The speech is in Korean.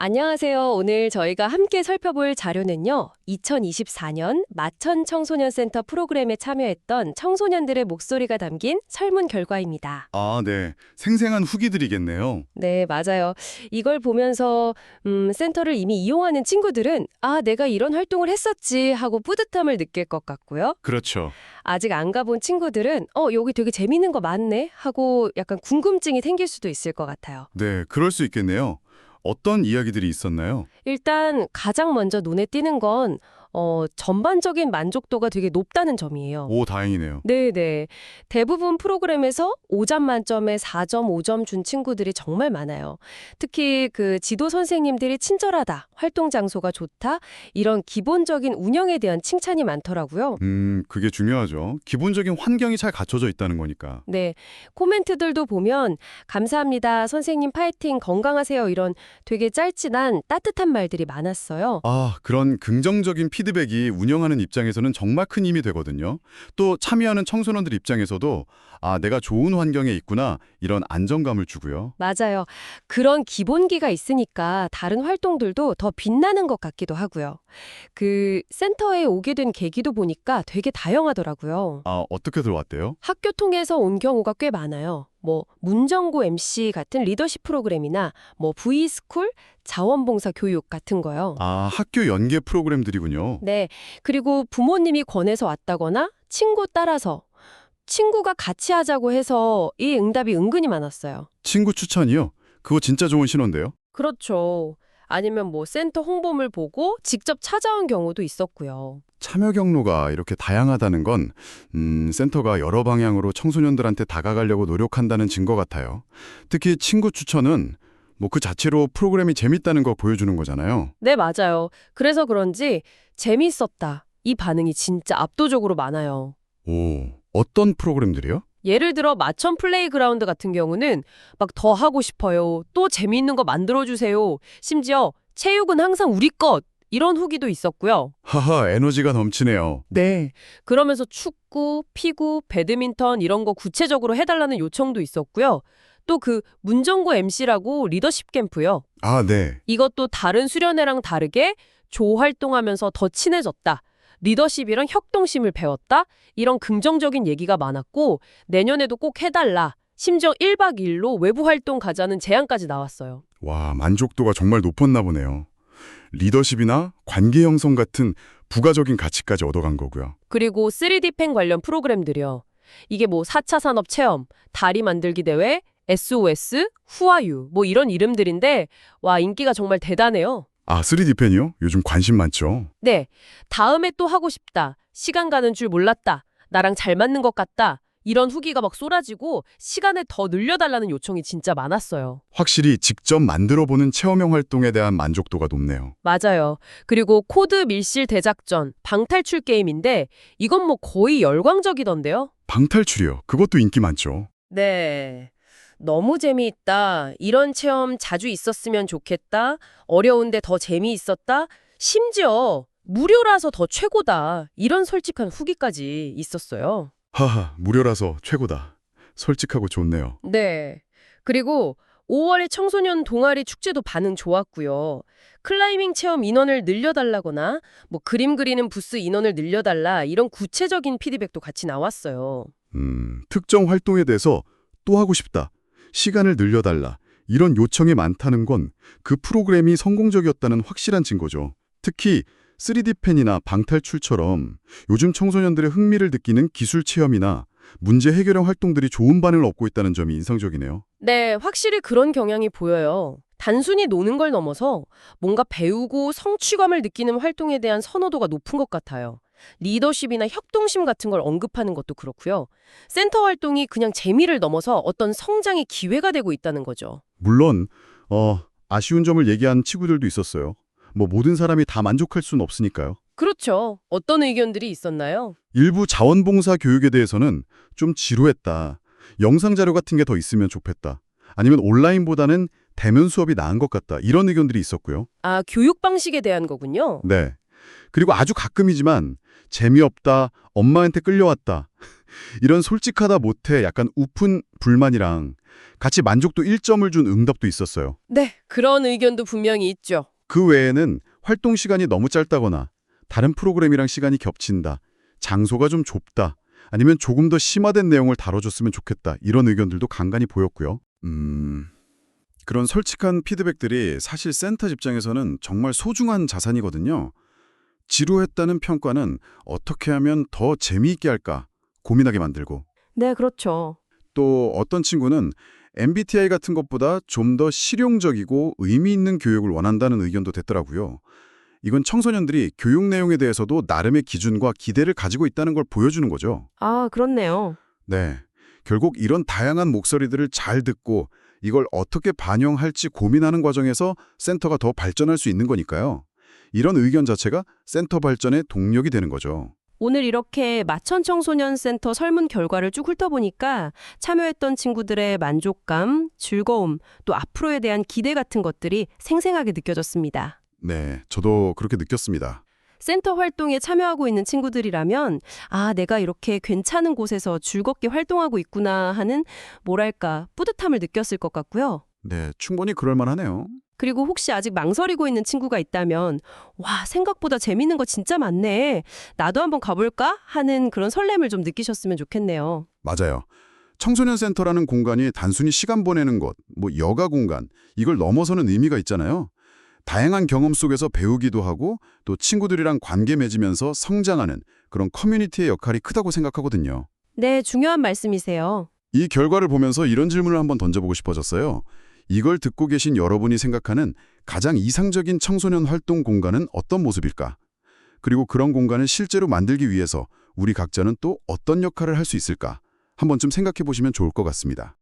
안녕하세요. 오늘 저희가 함께 살펴볼 자료는요. 2024년 마천 청소년센터 프로그램에 참여했던 청소년들의 목소리가 담긴 설문 결과입니다. 아, 네. 생생한 후기들이겠네요. 네, 맞아요. 이걸 보면서 센터를 이미 이용하는 친구들은 내가 이런 활동을 했었지 하고 뿌듯함을 느낄 것 같고요. 그렇죠. 아직 안 가본 친구들은 여기 되게 재밌는 거 많네 하고 약간 궁금증이 생길 수도 있을 것 같아요. 네, 그럴 수 있겠네요. 어떤 이야기들이 있었나요? 일단 가장 먼저 눈에 띄는 건 전반적인 만족도가 되게 높다는 점이에요. 오, 다행이네요. 네네. 대부분 프로그램에서 5점 만점에 4.5점 준 친구들이 정말 많아요. 특히 그 지도 선생님들이 친절하다, 활동 장소가 좋다, 이런 기본적인 운영에 대한 칭찬이 많더라고요. 그게 중요하죠. 기본적인 환경이 잘 갖춰져 있다는 거니까. 네. 코멘트들도 보면 감사합니다, 선생님 파이팅, 건강하세요 이런 되게 짧지만 따뜻한 말들이 많았어요. 아, 그런 긍정적인 피드백이 운영하는 입장에서는 정말 큰 힘이 되거든요. 또 참여하는 청소년들 입장에서도 내가 좋은 환경에 있구나, 이런 안정감을 주고요. 맞아요. 그런 기본기가 있으니까 다른 활동들도 더 빛나는 것 같기도 하고요. 그 센터에 오게 된 계기도 보니까 되게 다양하더라고요. 아, 어떻게 들어왔대요? 학교 통해서 온 경우가 꽤 많아요. 문정고 MC 같은 리더십 프로그램이나 V스쿨, 자원봉사 교육 같은 거요. 아, 학교 연계 프로그램들이군요. 네. 그리고 부모님이 권해서 왔다거나 친구 따라서 친구가 같이 하자고 해서 이 응답이 은근히 많았어요. 친구 추천이요? 그거 진짜 좋은 신호인데요? 그렇죠. 아니면 센터 홍보물 보고 직접 찾아온 경우도 있었고요. 참여 경로가 이렇게 다양하다는 건 센터가 여러 방향으로 청소년들한테 다가가려고 노력한다는 증거 같아요. 특히 친구 추천은 그 자체로 프로그램이 재밌다는 거 보여주는 거잖아요. 네, 맞아요. 그래서 그런지 재밌었다. 이 반응이 진짜 압도적으로 많아요. 오, 어떤 프로그램들이요? 예를 들어 마천 플레이그라운드 같은 경우는 막 더 하고 싶어요. 또 재미있는 거 만들어주세요. 심지어 체육은 항상 우리 것. 이런 후기도 있었고요. 하하, 에너지가 넘치네요. 네. 그러면서 축구, 피구, 배드민턴 이런 거 구체적으로 해달라는 요청도 있었고요. 또 그 문정고 MC라고 리더십 캠프요. 아, 네. 이것도 다른 수련회랑 다르게 조 활동하면서 더 친해졌다. 리더십이랑 협동심을 배웠다. 이런 긍정적인 얘기가 많았고 내년에도 꼭 해달라. 심지어 1박 2일로 외부 활동 가자는 제안까지 나왔어요. 와, 만족도가 정말 높았나 보네요. 리더십이나 관계 형성 같은 부가적인 가치까지 얻어간 거고요. 그리고 3D 펜 관련 프로그램들이요. 이게 4차 산업 체험, 다리 만들기 대회, SOS, 후아유 이런 이름들인데 와 인기가 정말 대단해요. 아, 3D 펜이요? 요즘 관심 많죠. 네. 다음에 또 하고 싶다. 시간 가는 줄 몰랐다. 나랑 잘 맞는 것 같다. 이런 후기가 막 쏟아지고 시간을 더 늘려달라는 요청이 진짜 많았어요. 확실히 직접 만들어보는 체험형 활동에 대한 만족도가 높네요. 맞아요. 그리고 코드 밀실 대작전, 방탈출 게임인데 이건 거의 열광적이던데요. 방탈출이요. 그것도 인기 많죠. 네. 너무 재미있다. 이런 체험 자주 있었으면 좋겠다. 어려운데 더 재미있었다. 심지어 무료라서 더 최고다. 이런 솔직한 후기까지 있었어요. 하하, 무료라서 최고다. 솔직하고 좋네요. 네. 그리고 5월에 청소년 동아리 축제도 반응 좋았고요. 클라이밍 체험 인원을 늘려달라거나 그림 그리는 부스 인원을 늘려달라 이런 구체적인 피드백도 같이 나왔어요. 특정 활동에 대해서 또 하고 싶다. 시간을 늘려달라. 이런 요청이 많다는 건 그 프로그램이 성공적이었다는 확실한 증거죠. 특히 3D 펜이나 방탈출처럼 요즘 청소년들의 흥미를 느끼는 기술 체험이나 문제 해결형 활동들이 좋은 반응을 얻고 있다는 점이 인상적이네요. 네, 확실히 그런 경향이 보여요. 단순히 노는 걸 넘어서 뭔가 배우고 성취감을 느끼는 활동에 대한 선호도가 높은 것 같아요. 리더십이나 협동심 같은 걸 언급하는 것도 그렇고요. 센터 활동이 그냥 재미를 넘어서 어떤 성장의 기회가 되고 있다는 거죠. 물론 아쉬운 점을 얘기한 친구들도 있었어요. 모든 사람이 다 만족할 수는 없으니까요. 그렇죠. 어떤 의견들이 있었나요? 일부 자원봉사 교육에 대해서는 좀 지루했다. 영상 자료 같은 게 더 있으면 좋겠다. 아니면 온라인보다는 대면 수업이 나은 것 같다. 이런 의견들이 있었고요. 교육 방식에 대한 거군요. 네. 그리고 아주 가끔이지만 재미없다, 엄마한테 끌려왔다. 이런 솔직하다 못해 약간 우픈 불만이랑 같이 만족도 1점을 준 응답도 있었어요. 네, 그런 의견도 분명히 있죠. 그 외에는 활동 시간이 너무 짧다거나 다른 프로그램이랑 시간이 겹친다, 장소가 좀 좁다, 아니면 조금 더 심화된 내용을 다뤄줬으면 좋겠다 이런 의견들도 간간히 보였고요. 그런 솔직한 피드백들이 사실 센터 입장에서는 정말 소중한 자산이거든요. 지루했다는 평가는 어떻게 하면 더 재미있게 할까 고민하게 만들고, 네, 그렇죠. 또 어떤 친구는 MBTI 같은 것보다 좀 더 실용적이고 의미 있는 교육을 원한다는 의견도 됐더라고요. 이건 청소년들이 교육 내용에 대해서도 나름의 기준과 기대를 가지고 있다는 걸 보여주는 거죠. 아, 그렇네요. 네. 결국 이런 다양한 목소리들을 잘 듣고 이걸 어떻게 반영할지 고민하는 과정에서 센터가 더 발전할 수 있는 거니까요. 이런 의견 자체가 센터 발전의 동력이 되는 거죠. 오늘 이렇게 마천청소년센터 설문 결과를 쭉 훑어보니까 참여했던 친구들의 만족감, 즐거움, 또 앞으로에 대한 기대 같은 것들이 생생하게 느껴졌습니다. 네, 저도 그렇게 느꼈습니다. 센터 활동에 참여하고 있는 친구들이라면 아, 내가 이렇게 괜찮은 곳에서 즐겁게 활동하고 있구나 하는 뭐랄까 뿌듯함을 느꼈을 것 같고요. 네, 충분히 그럴 만하네요. 그리고 혹시 아직 망설이고 있는 친구가 있다면 와, 생각보다 재밌는 거 진짜 많네. 나도 한번 가볼까? 하는 그런 설렘을 좀 느끼셨으면 좋겠네요. 맞아요. 청소년 센터라는 공간이 단순히 시간 보내는 곳, 뭐 여가 공간, 이걸 넘어서는 의미가 있잖아요. 다양한 경험 속에서 배우기도 하고 또 친구들이랑 관계 맺으면서 성장하는 그런 커뮤니티의 역할이 크다고 생각하거든요. 네, 중요한 말씀이세요. 이 결과를 보면서 이런 질문을 한번 던져보고 싶어졌어요. 이걸 듣고 계신 여러분이 생각하는 가장 이상적인 청소년 활동 공간은 어떤 모습일까? 그리고 그런 공간을 실제로 만들기 위해서 우리 각자는 또 어떤 역할을 할 수 있을까? 한 번쯤 생각해 보시면 좋을 것 같습니다.